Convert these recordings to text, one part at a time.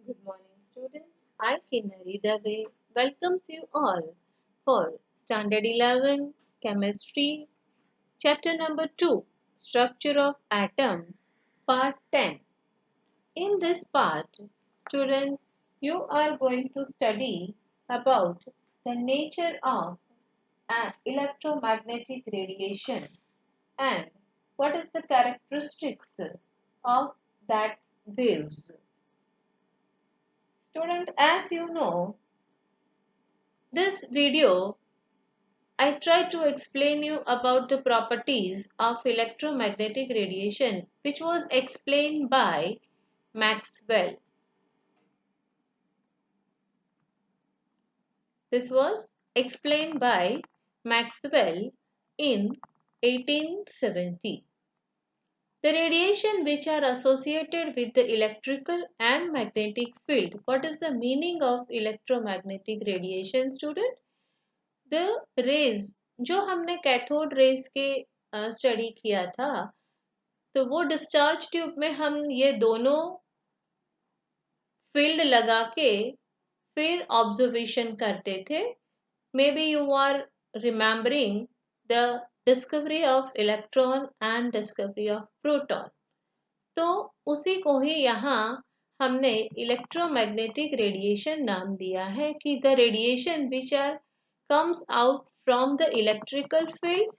Good morning, students. I, Kinnari Dave, welcomes you all for Standard 11 Chemistry, Chapter number 2, Structure of Atom, Part 10. In this part, student, you are going to study about the nature of an electromagnetic radiation and what is the characteristics of that waves. Student, as you know, this video I try to explain you about the properties of electromagnetic radiation which was explained by Maxwell. This was explained by Maxwell in 1870. The radiation which are associated with the electrical and magnetic field. What is the meaning of electromagnetic radiation, student? The rays जो हमने cathode rays के study किया था तो वो discharge tube में हम ये दोनों फील्ड लगा के फिर ऑब्जर्वेशन करते थे may be you are remembering the discovery of electron and discovery of proton तो उसी को ही यहाँ हमने इलेक्ट्रोमैग्नेटिक रेडिएशन नाम दिया है कि the radiation which are comes out from the electrical field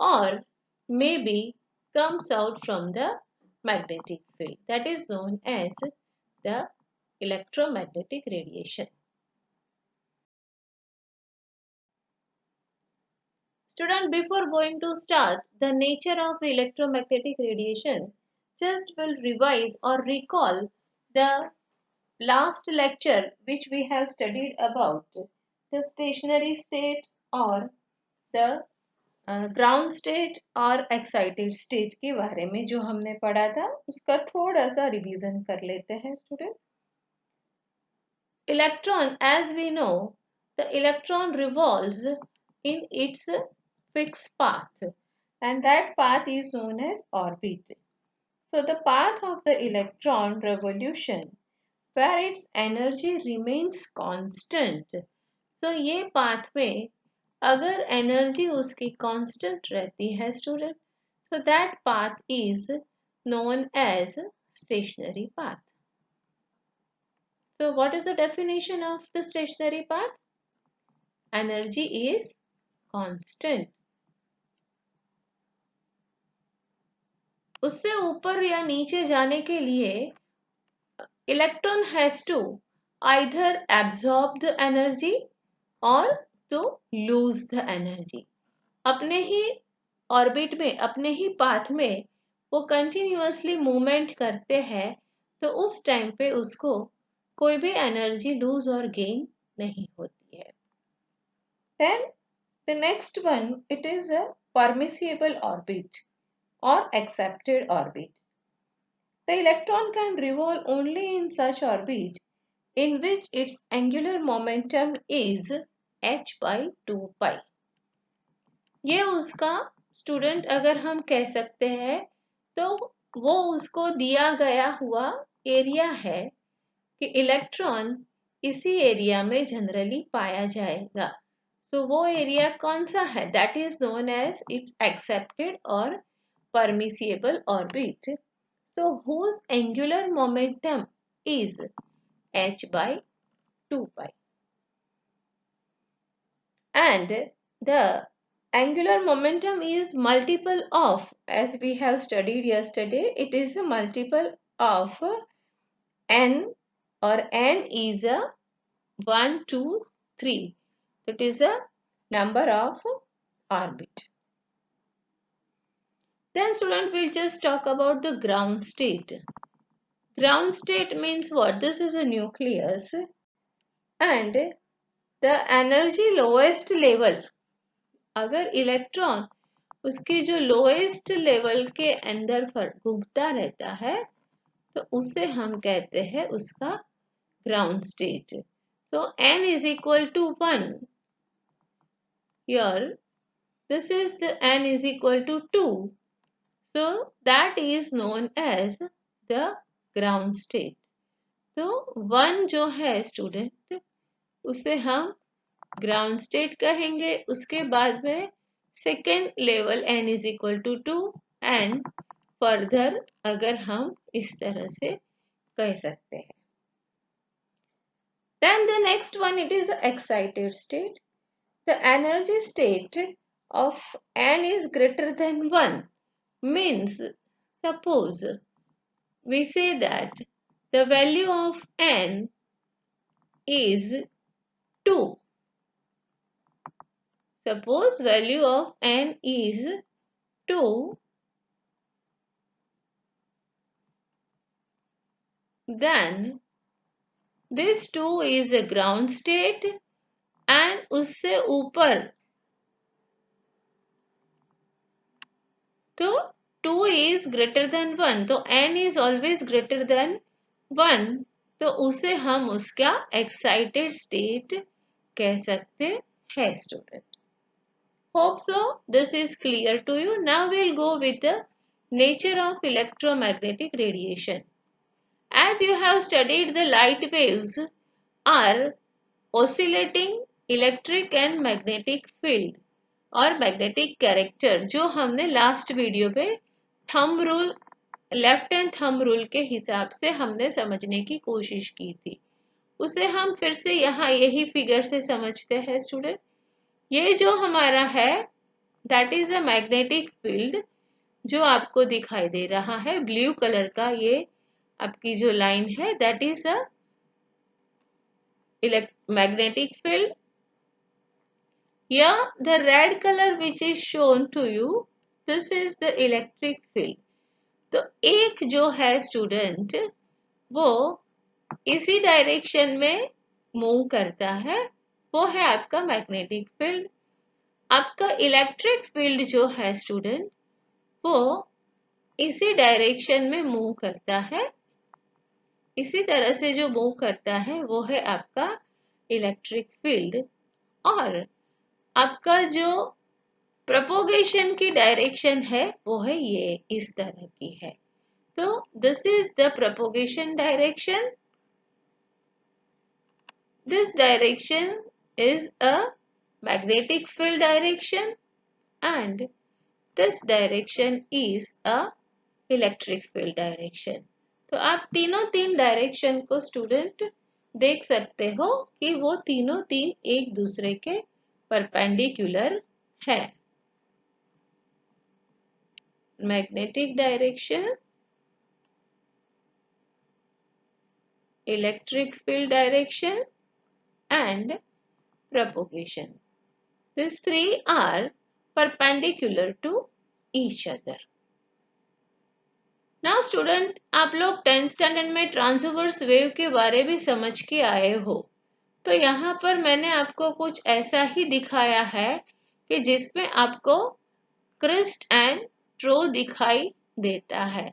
or maybe comes out from the magnetic field that is known as the electromagnetic radiation. Student, before going to start the nature of the electromagnetic radiation, just will revise or recall the last lecture which we have studied about the stationary state or the ground state और excited state के बारे में जो हमने पढ़ा था उसका थोड़ा सा रिवीजन कर लेते हैं student electron as we know the electron revolves in its fix path and that path is known as orbit. So the path of the electron revolution where its energy remains constant. So ये path में अगर energy उसकी constant रहती है student so that path is known as stationary path so what is the definition of the stationary path energy is constant उससे ऊपर या नीचे जाने के लिए electron has to either absorb the energy or to lose the energy अपने ही orbit में अपने ही पाथ में वो कंटिन्यूअसली मूवमेंट करते हैं तो उस टाइम पे उसको कोई भी एनर्जी लूज और गेन नहीं होती है then the next one it is a permissible orbit और accepted orbit the electron can revolve only in such orbit in which its angular momentum is h by 2 pi. ये उसका student अगर हम कह सकते हैं तो वो उसको दिया गया हुआ एरिया है कि इलेक्ट्रॉन इसी एरिया में जनरली पाया जाएगा तो वो एरिया कौन सा है that is known as its accepted और permissible orbit so whose angular momentum is h by 2 pi and the angular momentum is multiple of as we have studied yesterday it is a multiple of n or n is a 1 2 3 it is a number of orbit then student will just talk about the ground state ground state means what this is a nucleus and the energy lowest level अगर electron उसके जो lowest level के अंदर घूमता रहता है तो उसे हम कहते हैं उसका ground state so n is equal to 1 here this is the n is equal to 2 so that is known as the ground state तो 1 जो है स्टूडेंट, उसे हम ग्राउंड स्टेट कहेंगे। उसके बाद में second level n is equal to 2 and further अगर हम इस तरह से कह सकते हैं। Then the next one, it is excited state. The energy state of n is greater than 1 means, suppose we say that the value of n is 2. Suppose value of n is 2, then this 2 is a ground state and उससे ऊपर तो 2 is greater than 1, तो n is always greater than 1, तो उसे हम उसका excited state कह सकते हैं student. Hope so this is clear to you. Now we'll go with the nature of electromagnetic radiation. As you have studied, the light waves are oscillating electric and magnetic field और magnetic character जो हमने last video पे thumb rule, left and thumb rule के हिसाब से हमने समझने की कोशिश की थी, उसे हम फिर से यहाँ यही फिगर से समझते हैं स्टूडेंट। ये जो हमारा है that is a magnetic field जो आपको दिखाई दे रहा है ब्लू कलर का, ये आपकी जो लाइन है that is a magnetic field. Here the red color which is shown to you, this is the electric field. तो एक जो है स्टूडेंट वो इसी डायरेक्शन में मूव करता है, वो है आपका मैग्नेटिक फील्ड। आपका इलेक्ट्रिक फील्ड जो है स्टूडेंट वो इसी डायरेक्शन में मूव करता है, इसी तरह से जो मूव करता है वो है आपका इलेक्ट्रिक फील्ड। और आपका जो प्रोपोगेशन की डायरेक्शन है वो है ये इस तरह की है, तो this is the propagation direction. This direction is a magnetic field direction and this direction is a electric field direction. तो आप तीन डायरेक्शन को स्टूडेंट देख सकते हो कि वो तीन एक दूसरे के परपेंडिकुलर है। Magnetic direction, electric field direction and propagation. These three are perpendicular to each other. Now student, आप लोग 10th स्टैंडर्ड में ट्रांसवर्स वेव के बारे में समझ के आए हो, तो यहाँ पर मैंने आपको कुछ ऐसा ही दिखाया है कि जिसमें आपको क्रिस्ट एंड ट्रो दिखाई देता है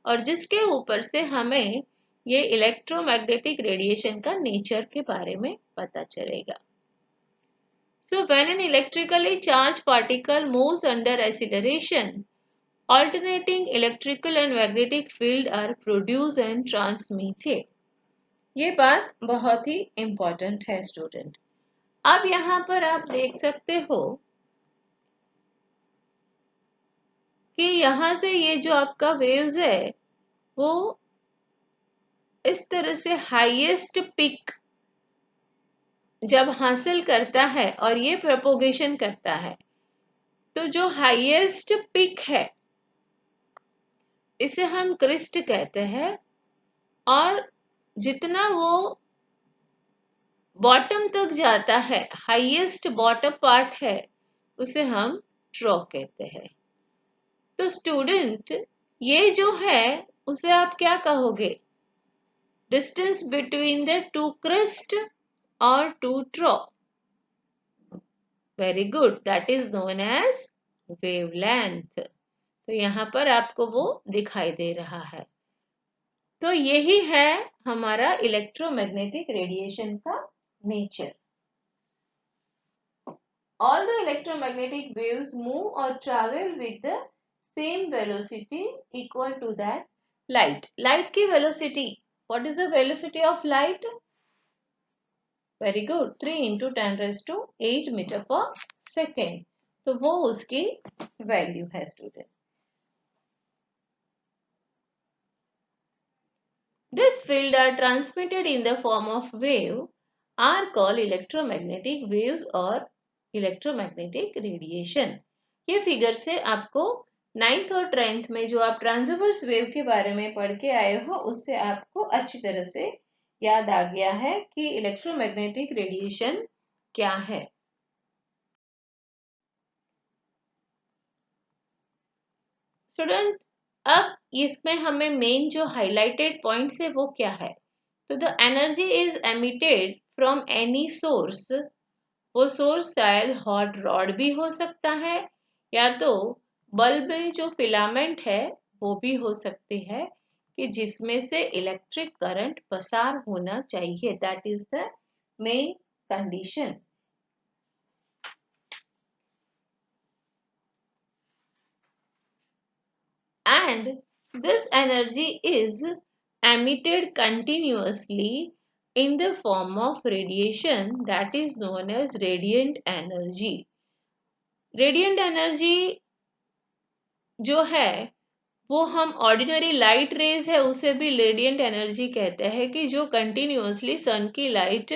और जिसके ऊपर से हमें ये इलेक्ट्रोमैग्नेटिक रेडिएशन का नेचर के बारे में पता चलेगा। So when an electrically charged particle moves under acceleration, alternating electrical and magnetic field are produced and transmitted. ये बात बहुत ही इम्पोर्टेंट है स्टूडेंट। अब यहाँ पर आप देख सकते हो कि यहाँ से ये जो आपका वेव्स है वो इस तरह से हाईएस्ट पिक जब हासिल करता है और ये प्रोपोगेशन करता है, तो जो हाईएस्ट पिक है इसे हम क्रिस्ट कहते हैं और जितना वो बॉटम तक जाता है, हाईएस्ट बॉटम पार्ट है, उसे हम ट्रॉ कहते हैं। तो स्टूडेंट ये जो है उसे आप क्या कहोगे? Distance between the two crest और two trough. Very good, that is known as wavelength. तो यहाँ पर आपको वो दिखाई दे रहा है। तो यही है हमारा इलेक्ट्रोमैग्नेटिक रेडिएशन का nature. All the electromagnetic waves move or travel with the same velocity equal to that light. Light की velocity What is the velocity of light? Very good, 3 into 10 raised to 8 metre per second. तो वो उसकी value है student. This field are transmitted in the form of wave are called electromagnetic waves or electromagnetic radiation. ये figure से आपको 9th और 10th में जो आप ट्रांसवर्स वेव के बारे में पढ़ के आए हो उससे आपको अच्छी तरह से याद आ गया है कि इलेक्ट्रोमैग्नेटिक रेडिएशन क्या है. स्टूडेंट, अब इसमें हमें मेन जो हाइलाइटेड पॉइंट्स है वो क्या है. तो the energy is emitted from any source. वो सोर्स शायद हॉट रॉड भी हो सकता है या तो बल्ब में जो फिलामेंट है वो भी हो सकती है कि जिसमें से इलेक्ट्रिक करंट पसार होना चाहिए. That is the main condition. And this energy is emitted continuously in the form of radiation that is known as radiant energy. Radiant energy जो है वो हम ऑर्डिनरी लाइट रेज है उसे भी रेडियंट एनर्जी कहते हैं कि जो कंटिन्यूअसली सन की लाइट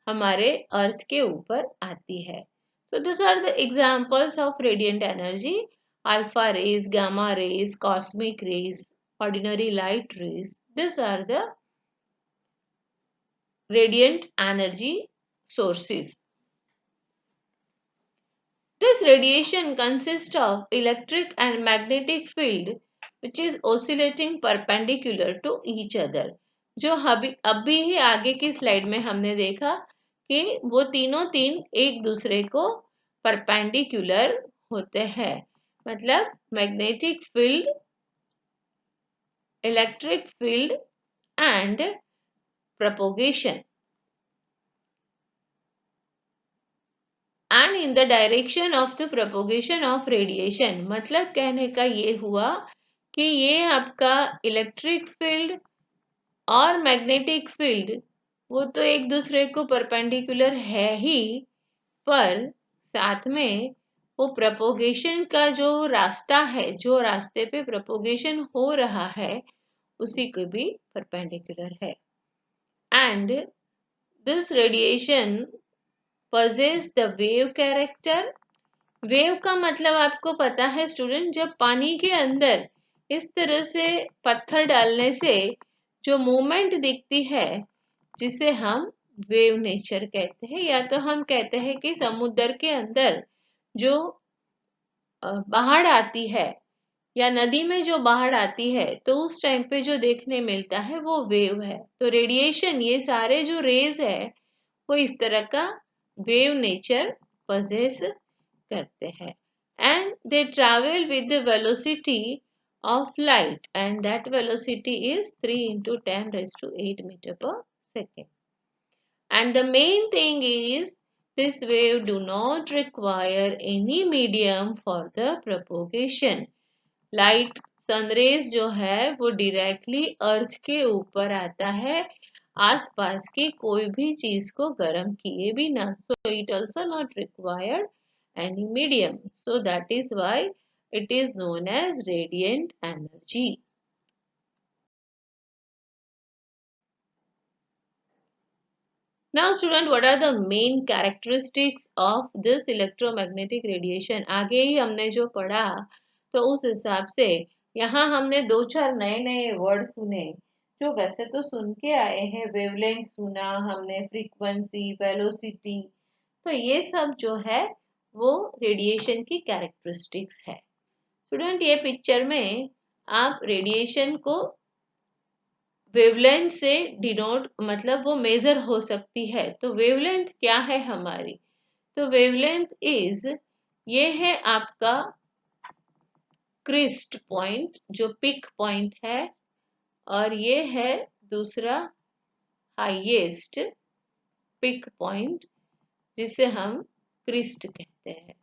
हमारे अर्थ के ऊपर आती है. So these are the examples of radiant energy: alpha rays, gamma rays, cosmic rays, ordinary light rays. These are the radiant energy sources. This radiation consists of electric and magnetic field which is oscillating perpendicular to each other. जो अभी ही आगे की slide में हमने देखा कि वो तीनों तीन एक दूसरे को परपेंडिकुलर होते हैं. मतलब magnetic field, electric field and propagation. And in the direction of the propagation of radiation. मतलब कहने का ये हुआ कि ये आपका इलेक्ट्रिक फील्ड और मैग्नेटिक फील्ड वो तो एक दूसरे को परपेंडिकुलर है ही, पर साथ में वो प्रोपोगेशन का जो रास्ता है, जो रास्ते पे प्रोपोगेशन हो रहा है उसी को भी परपेंडिकुलर है. And this radiation possess the wave character. Wave का मतलब आपको पता है स्टूडेंट, जब पानी के अंदर इस तरह से पत्थर डालने से जो मूवमेंट दिखती है जिसे हम वेव नेचर कहते हैं, या तो हम कहते हैं कि समुद्र के अंदर जो बाढ़ आती है या नदी में जो बाढ़ आती है तो उस टाइम पे जो देखने मिलता है वो वेव है. तो रेडिएशन, ये सारे जो रेज है वो इस तरह का वेव नेचर पजेस करते हैं. And they travel with the velocity of light and that velocity is 3 into 10 raised to 8 meter per second. And the main thing is this wave do not require any medium for the propagation. Light sun rays जो है वो directly अर्थ के ऊपर आता है आसपास की कोई भी चीज को गर्म किए बिना. So it also not required any medium. So that is why it is known as radiant energy. Now student, what are the main characteristics of this electromagnetic radiation? आगे ही हमने जो पढ़ा तो उस हिसाब से यहाँ हमने दो चार नए नए वर्ड सुने जो वैसे तो सुन के आए हैं. वेवलेंथ सुना हमने, फ्रीक्वेंसी, वेलोसिटी. तो ये सब जो है वो रेडिएशन की कैरेक्टरिस्टिक्स है. स्टूडेंट, ये पिक्चर में आप रेडिएशन को वेवलेंथ से डिनोट, मतलब वो मेजर हो सकती है. तो वेवलेंथ क्या है हमारी? तो वेवलेंथ इज, ये है आपका क्रिस्ट पॉइंट जो पिक पॉइंट है, और ये है दूसरा हाईएस्ट पिक पॉइंट जिसे हम क्रिस्ट कहते हैं.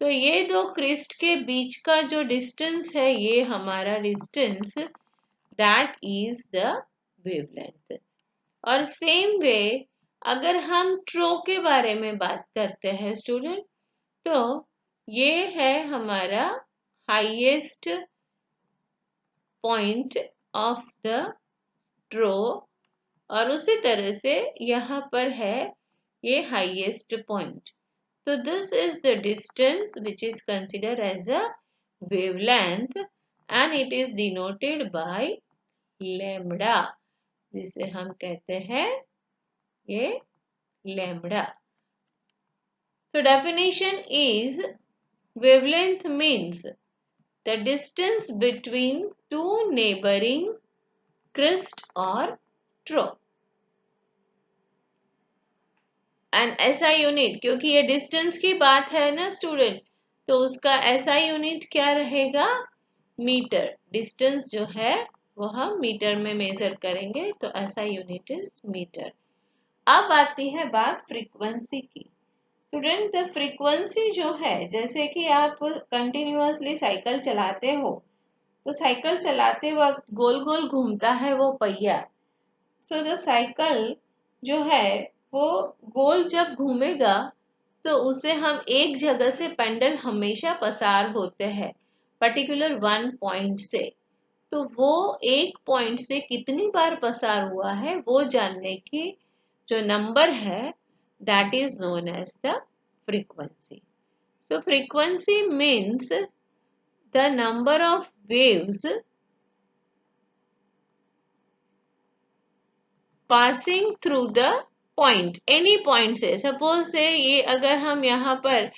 तो ये दो क्रिस्ट के बीच का जो डिस्टेंस है ये हमारा distance, that is the wavelength. और सेम वे अगर हम ट्रो के बारे में बात करते हैं स्टूडेंट, तो ये है हमारा highest point of the trough, और उसी तरह से यहाँ पर है ये हाईएस्ट पॉइंट। तो this is the distance which is considered as a wavelength and it is denoted by lambda, जिसे हम कहते हैं ये lambda. So definition is wavelength means the distance between two neighboring crest or trough. And SI unit, क्योंकि ये distance की बात है ना स्टूडेंट, तो उसका SI यूनिट क्या रहेगा? मीटर। डिस्टेंस जो है वो हम मीटर में मेजर करेंगे, तो SI यूनिट इज मीटर। अब आती है बात फ्रीक्वेंसी की। स्टूडेंट, द फ्रीक्वेंसी जो है, जैसे कि आप कंटिन्यूअसली साइकिल चलाते हो, तो साइकिल चलाते वक्त गोल गोल घूमता है वो पहिया। सो द साइकिल जो है वो गोल जब घूमेगा तो उसे हम एक जगह से पेंडल हमेशा पसार होते हैं पर्टिकुलर वन पॉइंट से, तो वो एक पॉइंट से कितनी बार पसार हुआ है वो जानने की जो नंबर है, that is known as the frequency. So frequency means the number of waves passing through the point, any point से। सपोज से ये अगर हम यहाँ पर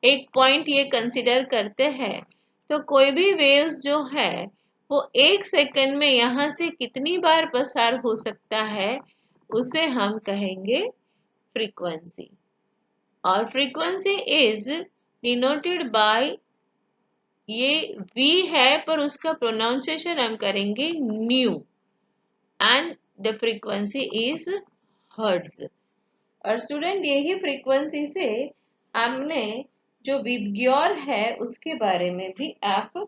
एक पॉइंट ये कंसिडर करते हैं, तो कोई भी वेव्स जो है वो एक सेकंड में यहाँ से कितनी बार पसार हो सकता है, उसे हम कहेंगे फ्रीक्वेंसी। और फ्रीक्वेंसी इज डिनोटेड बाय, ये V है पर उसका प्रोनाउंसिएशन हम करेंगे new, and the frequency is hertz. और स्टूडेंट, यही फ्रीक्वेंसी से हमने जो विबग्योर है उसके बारे में भी आप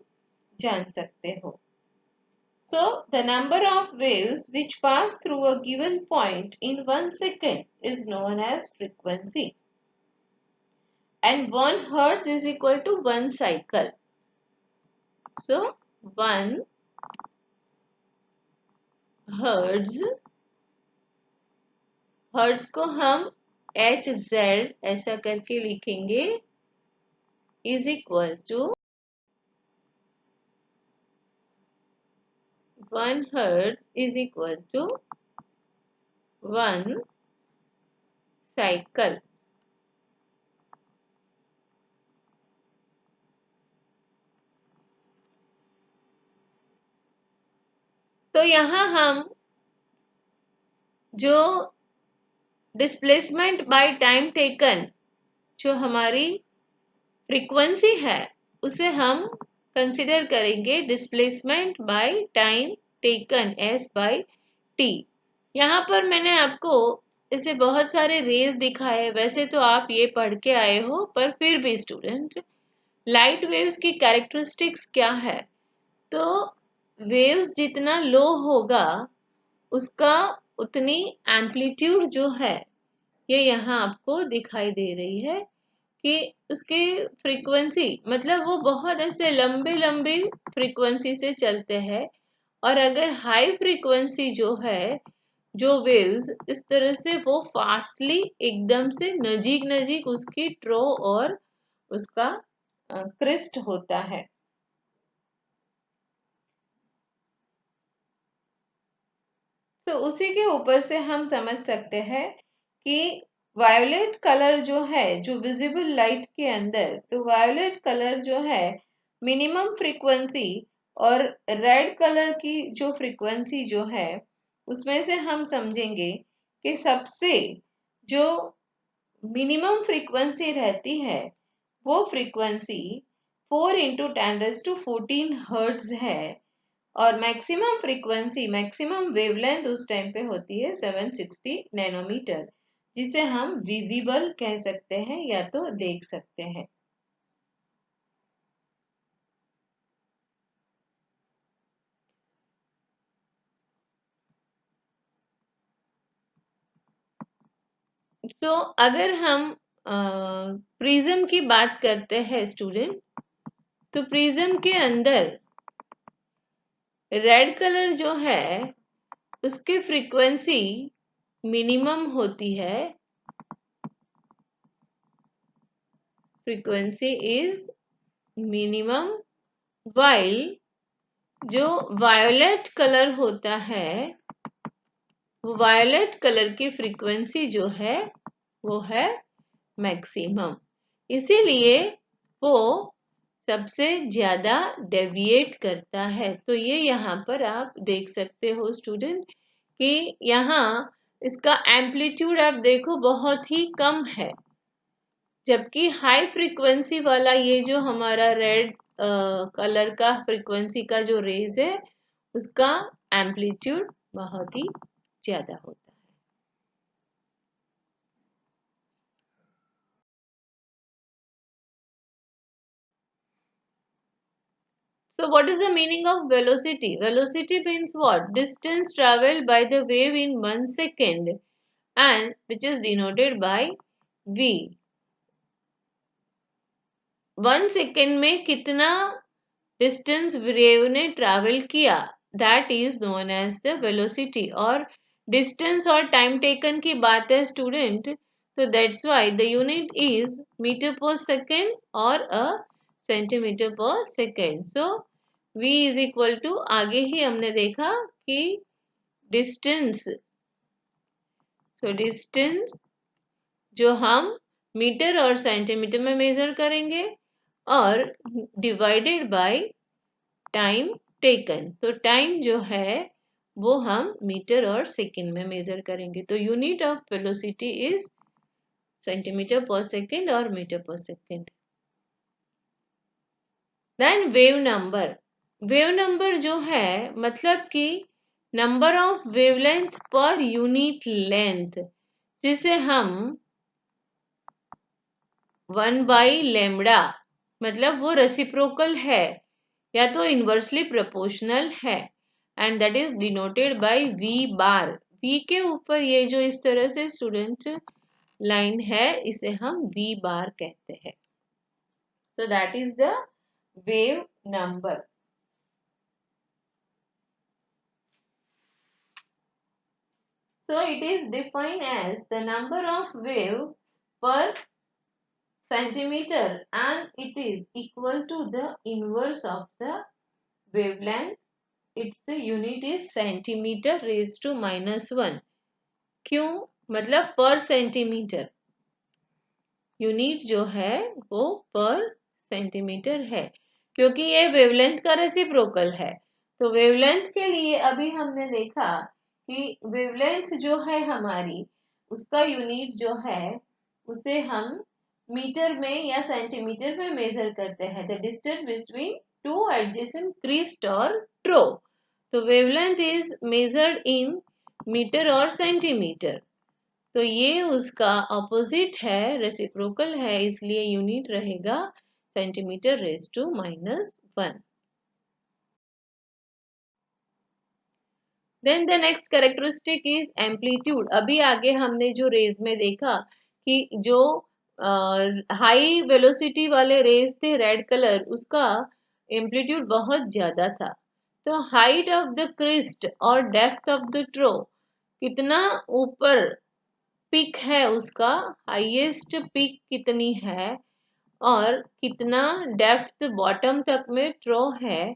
जान सकते हो। So the number of waves which pass through a given point in 1 second is known as frequency, and 1 hertz is equal to 1 cycle. So 1 hertz, hertz को हम HZ ऐसा करके लिखेंगे, is equal to 1 hertz is equal to 1 cycle. तो यहाँ हम जो displacement by time taken, जो हमारी फ्रीक्वेंसी है, उसे हम कंसिडर करेंगे displacement by time taken S by T। यहाँ पर मैंने आपको इसे बहुत सारे रेज दिखाए, वैसे तो आप ये पढ़ के आए हो, पर फिर भी स्टूडेंट, लाइट वेव्स की कैरेक्टरिस्टिक्स क्या है? तो वेव्स जितना लो होगा उसका उतनी एम्पलीट्यूड जो है ये यहाँ आपको दिखाई दे रही है कि उसकी फ्रीक्वेंसी, मतलब वो बहुत ऐसे लंबे लंबी फ्रीक्वेंसी से चलते हैं। और अगर हाई फ्रीक्वेंसी जो है, जो वेव्स इस तरह से वो फास्टली एकदम से नजीक नजीक उसकी ट्रो और उसका क्रिस्ट होता है। तो उसी के ऊपर से हम समझ सकते हैं कि वायोलेट कलर जो है, जो विजिबल लाइट के अंदर, तो वायोलेट कलर जो है मिनिमम फ्रीक्वेंसी, और रेड कलर की जो फ्रीक्वेंसी जो है उसमें से हम समझेंगे कि सबसे जो मिनिमम फ्रीक्वेंसी रहती है वो फ्रीक्वेंसी 4 इंटू 10⁻14 हर्ट्ज है, और मैक्सिमम फ्रीक्वेंसी, मैक्सिमम वेवलेंथ उस टाइम पे होती है 760 नैनोमीटर, जिसे हम विजिबल कह सकते हैं या तो देख सकते हैं। तो अगर हम प्रिज्म की बात करते हैं स्टूडेंट, तो प्रिज्म के अंदर रेड कलर जो है उसकी फ्रीक्वेंसी मिनिमम होती है, फ्रीक्वेंसी इज मिनिमम, वाइल जो वायोलेट कलर होता है, वायोलेट कलर की फ्रीक्वेंसी जो है वो है मैक्सिमम, इसीलिए वो सबसे ज्यादा डेविएट करता है। तो ये यहाँ पर आप देख सकते हो स्टूडेंट कि यहाँ इसका एम्पलीट्यूड आप देखो बहुत ही कम है, जबकि हाई फ्रीक्वेंसी वाला ये जो हमारा रेड कलर का फ्रीक्वेंसी का जो रेज है उसका एम्पलीट्यूड बहुत ही ज्यादा होता है। So what is the meaning of velocity? Velocity means what? Distance traveled by the wave in 1 second, and which is denoted by v. 1 second में कितना डिस्टेंस वेव ने ट्रैवल किया, that is known as the velocity. और distance और time taken की बात है student, तो that's why the unit is metre per second और a centimetre per second. So v is equal to, आगे ही हमने देखा कि डिस्टेंस, सो डिस्टेंस जो हम मीटर और सेंटीमीटर में मेजर करेंगे और डिवाइडेड बाय टाइम टेकन, तो टाइम जो है वो हम मीटर और सेकेंड में मेजर करेंगे। तो unit of velocity is centimetre per second और metre per second. Then wave number, wave number जो है मतलब कि number of wavelength per unit length, जिसे हम 1/λ, मतलब वो रेसिप्रोकल है या तो इन्वर्सली प्रोपोर्शनल है, and that is denoted by v bar. v के ऊपर ये जो इस तरह से स्टूडेंट लाइन है इसे हम v बार कहते हैं। So that is the wave number. So it is defined as the number of wave per centimeter and it is equal to the inverse of the wavelength. Its unit is centimeter raised to -1। क्यों? मतलब पर centimetre, unit जो है वो पर centimetre है, क्योंकि ये वेवलेंथ का रेसिप्रोकल है। तो वेवलेंथ के लिए अभी हमने देखा कि वेवलेंथ जो है हमारी, उसका यूनिट जो है उसे हम मीटर में या सेंटीमीटर में मेजर करते हैं, the distance between two adjacent crest और ट्रो। तो wavelength is measured in metre और सेंटीमीटर, तो ये उसका ऑपोजिट है, रेसिप्रोकल है, इसलिए यूनिट रहेगा centimetre raise to -1। Then the next characteristic is amplitude. अभी आगे हमने जो रेज में देखा कि जो हाई वेलोसिटी वाले रेज थे रेड कलर, उसका एम्पलीट्यूड बहुत ज्यादा था। तो हाइट ऑफ द क्रिस्ट और डेप्थ ऑफ द ट्रो, कितना ऊपर पिक है उसका, हाईएस्ट पिक कितनी है और कितना डेप्थ बॉटम तक में ट्रो है,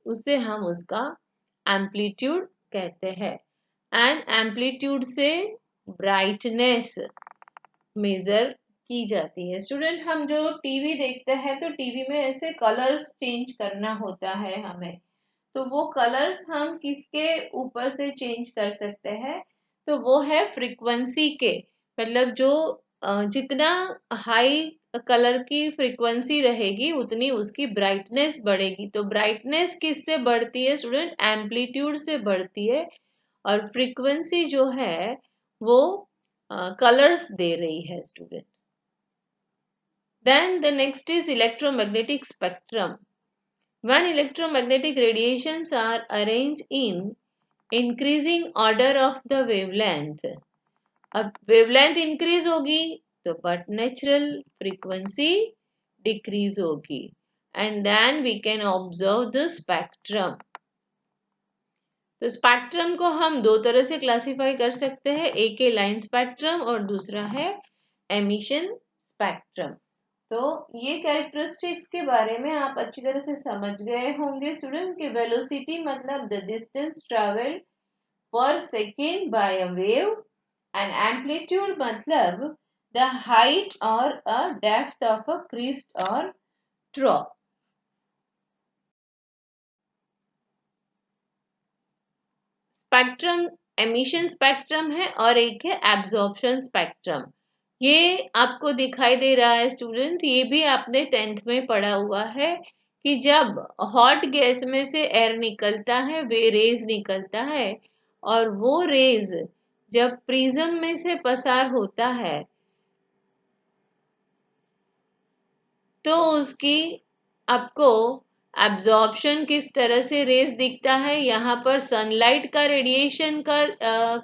उसे हम उसका एम्पलीट्यूड कहते हैं। एंड एम्पलीट्यूड से ब्राइटनेस मेजर की जाती है। स्टूडेंट, हम जो टीवी देखते हैं तो टीवी में ऐसे कलर्स चेंज करना होता है हमें, तो वो कलर्स हम किसके ऊपर से चेंज कर सकते हैं? तो वो है फ्रीक्वेंसी के, मतलब जो जितना हाई कलर की फ्रीक्वेंसी रहेगी उतनी उसकी ब्राइटनेस बढ़ेगी। तो ब्राइटनेस किससे बढ़ती है स्टूडेंट? एम्पलीट्यूड से बढ़ती है, और फ्रीक्वेंसी जो है वो कलर्स दे रही है student. Then the next is electromagnetic spectrum. When electromagnetic radiations are arranged in increasing order of the wavelength, अब वेवलेंथ इंक्रीज होगी तो बट नेचुरल फ्रीक्वेंसी डिक्रीज होगी and then we can observe the spectrum. तो spectrum को हम दो तरह से क्लासिफाई कर सकते हैं, एक है लाइन स्पेक्ट्रम और दूसरा है एमिशन स्पेक्ट्रम। तो ये कैरेक्टरिस्टिक्स के बारे में आप अच्छी तरह से समझ गए होंगे स्टूडेंट कि वेलोसिटी मतलब द डिस्टेंस ट्रैवल पर second by a wave and amplitude मतलब द हाइट और अ डेप्थ ऑफ अ क्रीस्ट और ट्रॉप। स्पेक्ट्रम एमिशन स्पेक्ट्रम है और एक है एब्जॉर्प्शन स्पेक्ट्रम। ये आपको दिखाई दे रहा है स्टूडेंट, ये भी आपने 10th में पढ़ा हुआ है कि जब हॉट गैस में से एयर निकलता है, वे रेज निकलता है और वो रेज जब प्रिज्म में से पसार होता है तो उसकी आपको एब्जॉर्प्शन किस तरह से रेज दिखता है। यहाँ पर सनलाइट का रेडिएशन का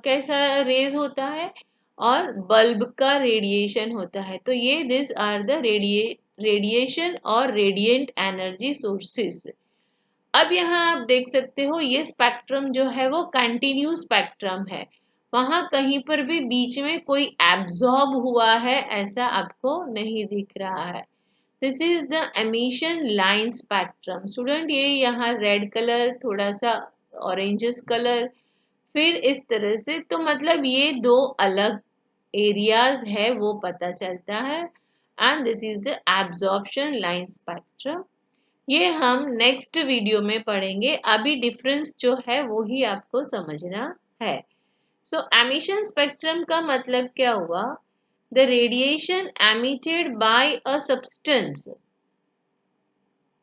कैसा रेज होता है और बल्ब का रेडिएशन होता है। तो ये दिस आर द रेडिएशन और रेडिएंट एनर्जी सोर्सेस। अब यहाँ आप देख सकते हो ये स्पेक्ट्रम जो है वो कंटिन्यूस स्पेक्ट्रम है, वहां कहीं पर भी बीच में कोई एब्जॉर्ब हुआ है ऐसा आपको नहीं दिख रहा है। This is the emission line spectrum. Student ये यहाँ रेड कलर, थोड़ा सा ऑरेंजेस कलर, फिर इस तरह से, तो मतलब ये दो अलग एरियाज है वो पता चलता है। And this is the absorption line spectrum. ये हम नेक्स्ट वीडियो में पढ़ेंगे, अभी डिफरेंस जो है वो ही आपको समझना है। सो एमिशन स्पेक्ट्रम का मतलब क्या हुआ? The radiation emitted by a substance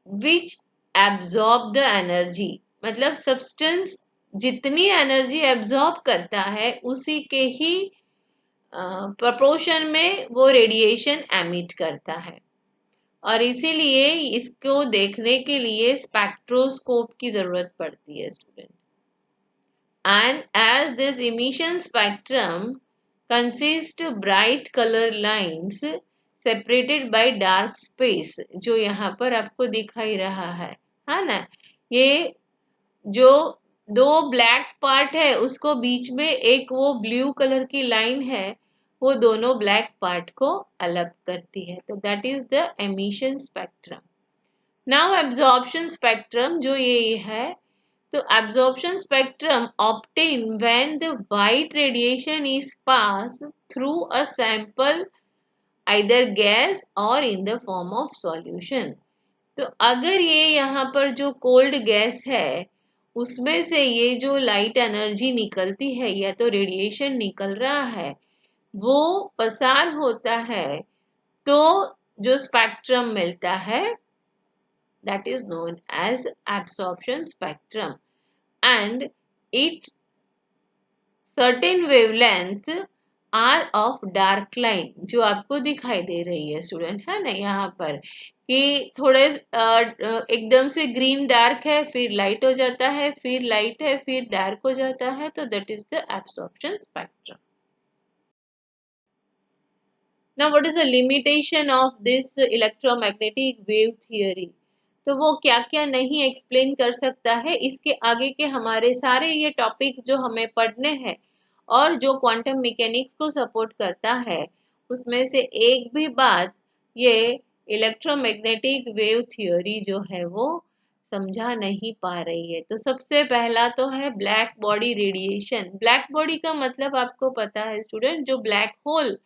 which absorb the energy, मतलब सब्सटेंस जितनी एनर्जी एब्जॉर्ब करता है उसी के ही प्रोपोर्शन में वो रेडिएशन एमिट करता है। और इसीलिए इसको देखने के लिए स्पेक्ट्रोस्कोप की जरूरत पड़ती है student. And as this emission spectrum consist bright colour lines separated by dark space, जो यहाँ पर आपको दिखाई रहा है ना, ये जो दो ब्लैक पार्ट है उसको बीच में एक वो ब्लू कलर की लाइन है, वो दोनों ब्लैक पार्ट को अलग करती है। तो that is the emission spectrum. Now absorption spectrum जो ये है, तो absorption spectrum obtain when the white radiation is pass through a sample either gas और in the form of solution. तो अगर ये यहाँ पर जो कोल्ड गैस है उसमें से ये जो लाइट एनर्जी निकलती है या तो रेडिएशन निकल रहा है वो पसार होता है, तो जो स्पेक्ट्रम मिलता है that is known as absorption spectrum and its certain wavelength are of dark line, जो आपको दिखाई दे रही है स्टूडेंट, है ना यहाँ पर कि थोड़े एकदम से ग्रीन डार्क है, फिर लाइट हो जाता है, फिर लाइट है, फिर डार्क हो जाता है, तो that is the absorption spectrum. Now what is the limitation of this electromagnetic wave theory? तो वो क्या क्या नहीं एक्सप्लेन कर सकता है, इसके आगे के हमारे सारे ये टॉपिक्स जो हमें पढ़ने हैं और जो क्वांटम मैकेनिक्स को सपोर्ट करता है उसमें से एक भी बात ये इलेक्ट्रोमैग्नेटिक वेव थ्योरी जो है वो समझा नहीं पा रही है। तो सबसे पहला तो है black body radiation. Black body का मतलब आपको पता है स्टूडेंट, जो ब्लैक होल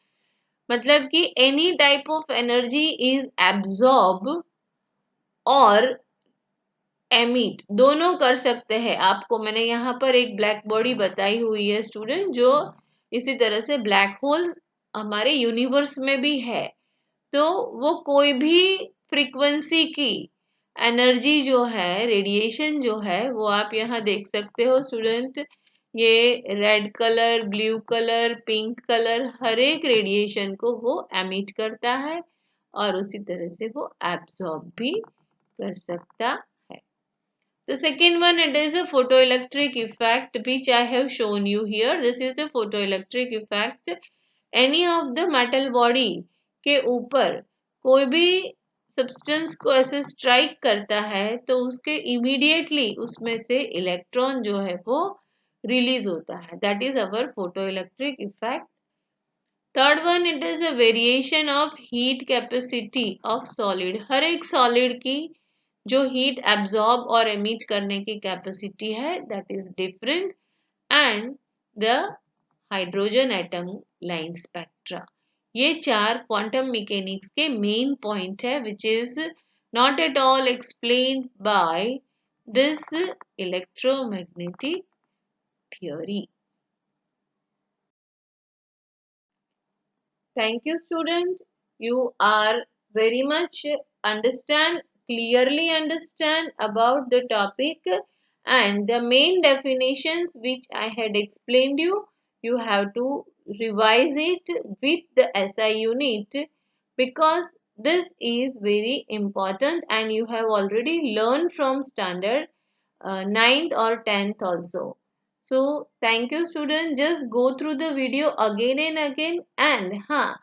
मतलब कि any type of energy is absorb और एमिट दोनों कर सकते हैं। आपको मैंने यहाँ पर एक ब्लैक बॉडी बताई हुई है स्टूडेंट, जो इसी तरह से ब्लैक होल हमारे यूनिवर्स में भी है। तो वो कोई भी फ्रीक्वेंसी की एनर्जी जो है, रेडिएशन जो है, वो आप यहाँ देख सकते हो स्टूडेंट, ये red colour, blue colour, pink colour, हर एक रेडिएशन को वो एमिट करता है और उसी तरह से वो एब्सॉर्ब भी कर सकता है। The second one, it is a photoelectric effect which I have shown you here. This is the photoelectric effect. Any of the metal body के ऊपर कोई भी सब्सटेंस को ऐसे स्ट्राइक करता है तो उसके इमीडिएटली उसमें से इलेक्ट्रॉन जो है वो रिलीज होता है. That is our photoelectric effect. Third one, it is a variation of heat capacity of solid. हर एक सॉलिड की जो हीट एब्जॉर्ब और एमिट करने की कैपेसिटी है that is different. And the hydrogen atom line spectra. ये चार क्वांटम मैकेनिक्स के मेन पॉइंट है which is not at all explained by this electromagnetic theory. Thank you, student. You are very much clearly understand about the topic, and the main definitions which I had explained you have to revise it with the SI unit because this is very important and you have already learned from standard 9th or 10th also. So thank you student. Just go through the video again and again and हाँ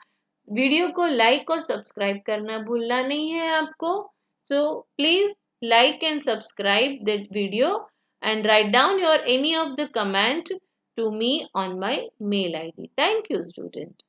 video को like और subscribe करना भूलना नहीं है आपको. So please like and subscribe that video and write down your any of the comment to me on my mail ID. Thank you student.